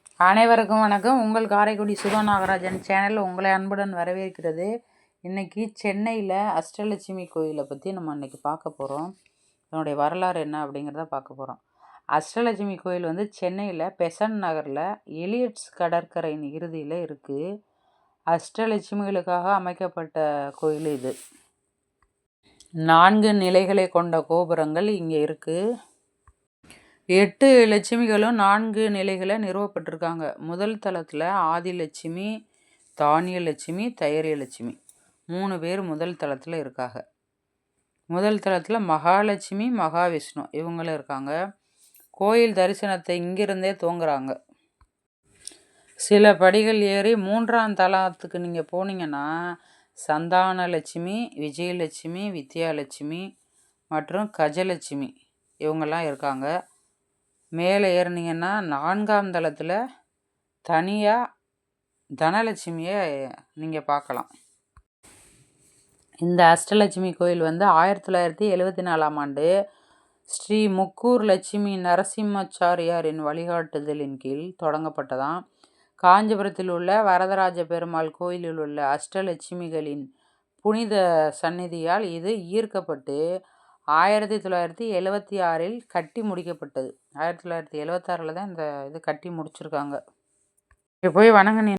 அனைவருக்கும் வணக்கம். உங்கள் காரைக்குடி சுதா நாகராஜன் சேனல் உங்களை அன்புடன் வரவேற்கிறது. இன்றைக்கி சென்னையில் அஷ்டலட்சுமி கோயிலை பற்றி நம்ம இன்றைக்கி பார்க்க போகிறோம். இதனுடைய வரலாறு என்ன அப்படிங்கிறத பார்க்க போகிறோம். அஷ்டலட்சுமி கோயில் வந்து சென்னையில் பெசன்ட் நகரில் எலியட்ஸ் கடற்கரையின் இறுதியில் இருக்குது. அஷ்டலட்சுமிகளுக்காக அமைக்கப்பட்ட கோயில் இது. 4 நிலைகளை கொண்ட கோபுரங்கள் இங்கே இருக்குது. 8 லட்சுமிகளும் 4 நிலைகளை நிறுவப்பட்டிருக்காங்க. முதல் தளத்தில் ஆதிலட்சுமி, தானியலட்சுமி, தைரியலட்சுமி 3 பேர் முதல் தளத்தில் இருக்காங்க. முதல் தளத்தில் மகாலட்சுமி, மகாவிஷ்ணு இவங்களும் இருக்காங்க. கோயில் தரிசனத்தை இங்கிருந்தே துவங்குறாங்க. சில படிகள் ஏறி 3ஆம் தளத்துக்கு நீங்கள் போனீங்கன்னா சந்தானலட்சுமி, விஜயலட்சுமி, வித்யாலட்சுமி மற்றும் கஜலட்சுமி இவங்கெல்லாம் இருக்காங்க. மேலே ஏறினீங்கன்னா 4ஆம் தளத்தில் தனியாக தனலட்சுமியை நீங்கள் பார்க்கலாம். இந்த அஷ்டலட்சுமி கோயில் வந்து 1974ஆம் ஆண்டு ஸ்ரீ முக்கூர் லட்சுமி நரசிம்மாச்சாரியாரின் வழிகாட்டுதலின் கீழ் தொடங்கப்பட்டதாம். காஞ்சிபுரத்தில் உள்ள வரதராஜ பெருமாள் கோயிலில் உள்ள அஷ்டலட்சுமிகளின் புனித சந்நிதியால் இது ஈர்க்கப்பட்டு 1976இல் கட்டி முடிக்கப்பட்டது. 1976 தான் இந்த இது கட்டி முடிச்சிருக்காங்க. போய் வணங்குனீங்க.